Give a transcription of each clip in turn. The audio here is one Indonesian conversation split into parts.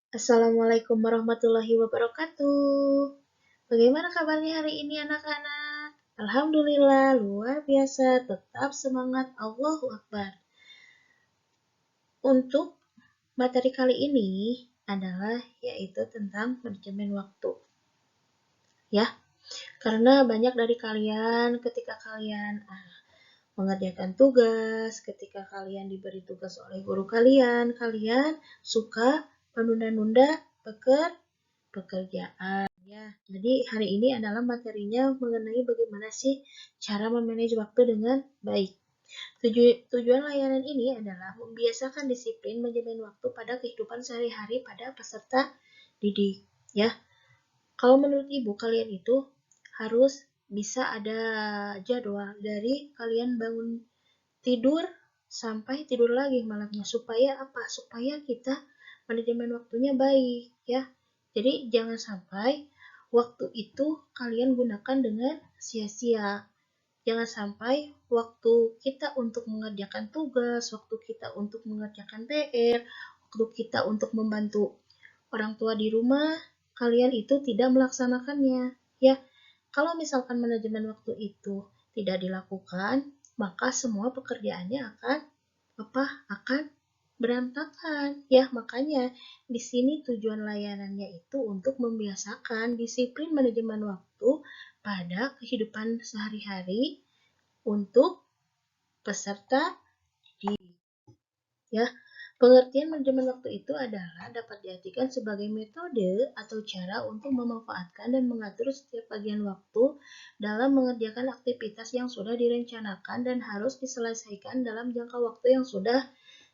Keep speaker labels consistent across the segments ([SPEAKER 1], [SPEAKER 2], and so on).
[SPEAKER 1] Assalamualaikum warahmatullahi wabarakatuh. Bagaimana kabarnya hari ini anak-anak? Alhamdulillah, luar biasa, tetap semangat, Allahu Akbar. Untuk materi kali ini adalah yaitu tentang manajemen waktu. Ya, karena banyak dari kalian ketika kalian mengerjakan tugas, ketika kalian diberi tugas oleh guru kalian, kalian suka menunda-nunda pekerjaan. Ya, jadi hari ini adalah materinya mengenai bagaimana sih cara memanage waktu dengan baik. Tujuan layanan ini adalah membiasakan disiplin manajemen waktu pada kehidupan sehari-hari pada peserta didik. Ya, kalau menurut ibu kalian itu harus bisa ada jadwal dari kalian bangun tidur sampai tidur lagi malamnya, supaya apa? Supaya kita manajemen waktunya baik, ya. Jadi jangan sampai waktu itu kalian gunakan dengan sia-sia. Jangan sampai waktu kita untuk mengerjakan tugas, waktu kita untuk mengerjakan PR, waktu kita untuk membantu orang tua di rumah, kalian itu tidak melaksanakannya, ya. Kalau misalkan manajemen waktu itu tidak dilakukan, maka semua pekerjaannya akan berantakan. Ya, makanya di sini tujuan layanannya itu untuk membiasakan disiplin manajemen waktu pada kehidupan sehari-hari untuk peserta didik. Ya, pengertian manajemen waktu itu adalah dapat diartikan sebagai metode atau cara untuk memanfaatkan dan mengatur setiap bagian waktu dalam mengerjakan aktivitas yang sudah direncanakan dan harus diselesaikan dalam jangka waktu yang sudah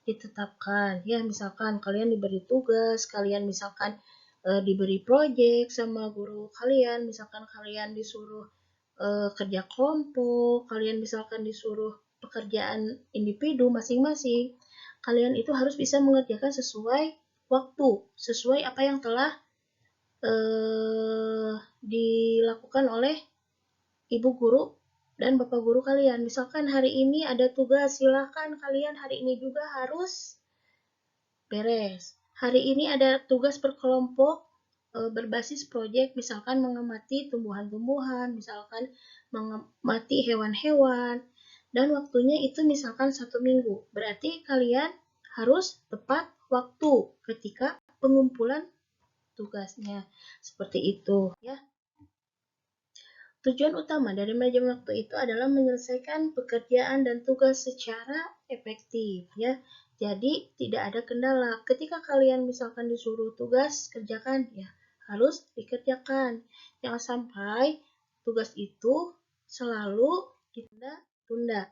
[SPEAKER 1] ditetapkan. Ya, misalkan kalian diberi tugas, kalian misalkan diberi proyek sama guru kalian, misalkan kalian disuruh kerja kelompok, kalian misalkan disuruh pekerjaan individu masing-masing, kalian itu harus bisa mengerjakan sesuai waktu, sesuai apa yang telah dilakukan oleh ibu guru dan bapak guru kalian. Misalkan hari ini ada tugas, silahkan kalian hari ini juga harus beres. Hari ini ada tugas berkelompok berbasis proyek, misalkan mengamati tumbuhan-tumbuhan, misalkan mengamati hewan-hewan, dan waktunya itu misalkan 1 minggu. Berarti kalian harus tepat waktu ketika pengumpulan tugasnya. Seperti itu, ya. Tujuan utama dari manajemen waktu itu adalah menyelesaikan pekerjaan dan tugas secara efektif, ya. Jadi tidak ada kendala. Ketika kalian misalkan disuruh tugas kerjakan, ya harus dikerjakan. Jangan sampai tugas itu selalu ditunda-tunda.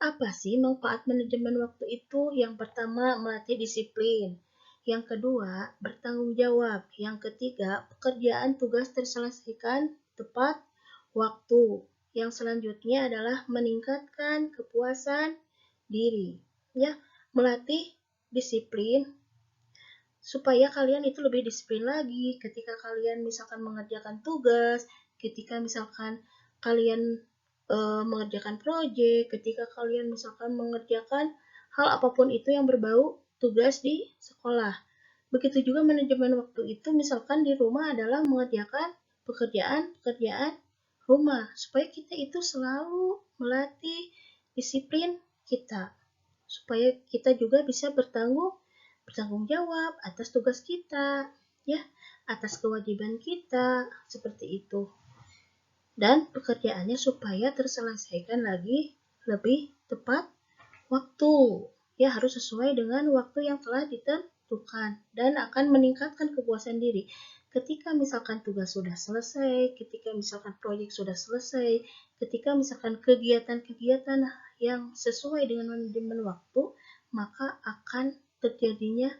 [SPEAKER 1] Apa sih manfaat manajemen waktu itu? Yang pertama, melatih disiplin. Yang kedua, bertanggung jawab. Yang ketiga, pekerjaan tugas terselesaikan tepat waktu. Yang selanjutnya adalah meningkatkan kepuasan diri. Ya, melatih disiplin supaya kalian itu lebih disiplin lagi ketika kalian misalkan mengerjakan tugas, ketika misalkan kalian mengerjakan proyek, ketika kalian misalkan mengerjakan hal apapun itu yang berbau tugas di sekolah. Begitu juga manajemen waktu itu misalkan di rumah adalah mengerjakan pekerjaan rumah, supaya kita itu selalu melatih disiplin kita, supaya kita juga bisa bertanggung jawab atas tugas kita, ya, atas kewajiban kita, seperti itu. Dan pekerjaannya supaya terselesaikan lagi lebih tepat waktu. Ya, harus sesuai dengan waktu yang telah ditentukan dan akan meningkatkan kepuasan diri. Ketika misalkan tugas sudah selesai, ketika misalkan proyek sudah selesai, ketika misalkan kegiatan-kegiatan yang sesuai dengan manajemen waktu, maka akan terjadinya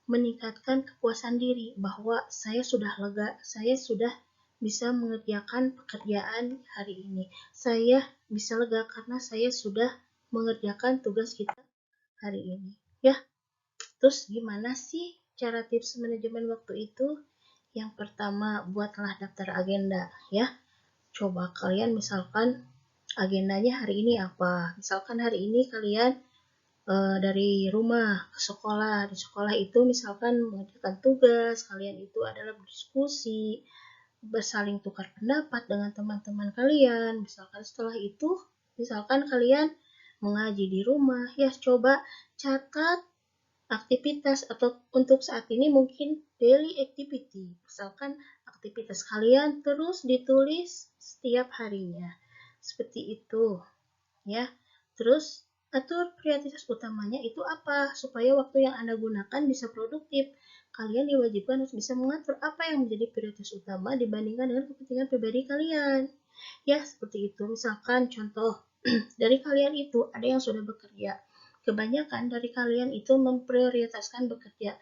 [SPEAKER 1] meningkatkan kepuasan diri bahwa saya sudah lega, saya sudah bisa mengerjakan pekerjaan hari ini. Saya bisa lega karena saya sudah mengerjakan tugas kita hari ini. Ya, terus gimana sih cara tips manajemen waktu itu? Yang pertama, buatlah daftar agenda, ya. Coba kalian misalkan agendanya hari ini apa? Misalkan hari ini kalian dari rumah ke sekolah. Di sekolah itu misalkan mengerjakan tugas, kalian itu adalah berdiskusi, bersaling tukar pendapat dengan teman-teman kalian. Misalkan setelah itu, misalkan kalian mengaji di rumah, ya coba catat aktivitas atau untuk saat ini mungkin daily activity. Misalkan aktivitas kalian terus ditulis setiap harinya. Seperti itu, ya. Terus atur prioritas utamanya itu apa supaya waktu yang Anda gunakan bisa produktif. Kalian diwajibkan harus bisa mengatur apa yang menjadi prioritas utama dibandingkan dengan kepentingan pribadi kalian. Ya, seperti itu. Misalkan contoh dari kalian itu ada yang sudah bekerja. Kebanyakan dari kalian itu memprioritaskan bekerja.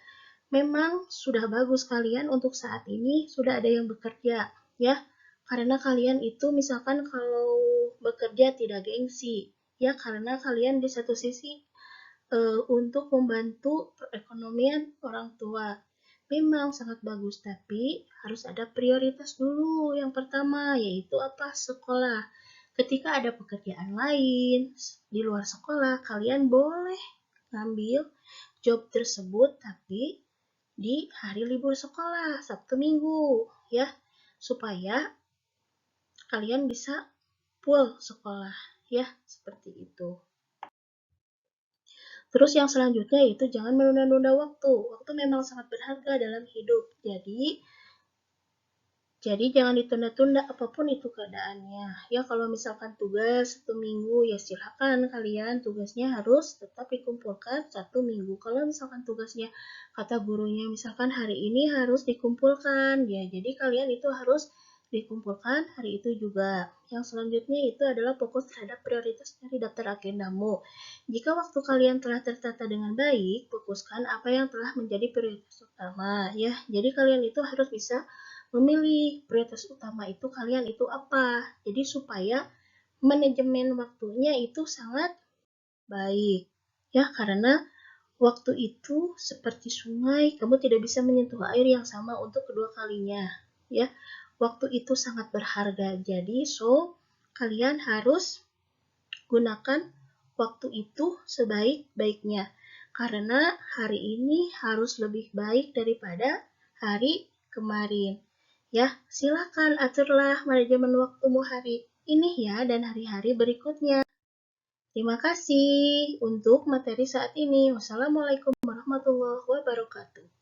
[SPEAKER 1] Memang sudah bagus kalian untuk saat ini sudah ada yang bekerja, ya. Karena kalian itu misalkan kalau bekerja tidak gengsi, ya karena kalian di satu sisi untuk membantu perekonomian orang tua. Memang sangat bagus, tapi harus ada prioritas dulu. Yang pertama yaitu apa? Sekolah. Ketika ada pekerjaan lain di luar sekolah, kalian boleh ngambil job tersebut tapi di hari libur sekolah, Sabtu Minggu, ya, supaya kalian bisa full sekolah, ya, seperti itu. Terus yang selanjutnya itu jangan menunda-nunda waktu. Waktu memang sangat berharga dalam hidup. Jadi jangan ditunda-tunda apapun itu keadaannya. Ya kalau misalkan tugas 1 minggu ya silakan kalian tugasnya harus tetap dikumpulkan 1 minggu. Kalau misalkan tugasnya kata gurunya misalkan hari ini harus dikumpulkan ya jadi kalian itu harus dikumpulkan hari itu juga. Yang selanjutnya itu adalah fokus terhadap prioritas dari daftar agendamu. Jika waktu kalian telah tertata dengan baik, fokuskan apa yang telah menjadi prioritas utama ya. Jadi kalian itu harus bisa memilih prioritas utama itu kalian itu apa. Jadi supaya manajemen waktunya itu sangat baik. Ya, karena waktu itu seperti sungai, kamu tidak bisa menyentuh air yang sama untuk kedua kalinya. Ya, waktu itu sangat berharga. Jadi, kalian harus gunakan waktu itu sebaik-baiknya. Karena hari ini harus lebih baik daripada hari kemarin. Ya, silakan aturlah manajemen waktumu hari ini ya dan hari-hari berikutnya. Terima kasih untuk materi saat ini. Wassalamualaikum warahmatullahi wabarakatuh.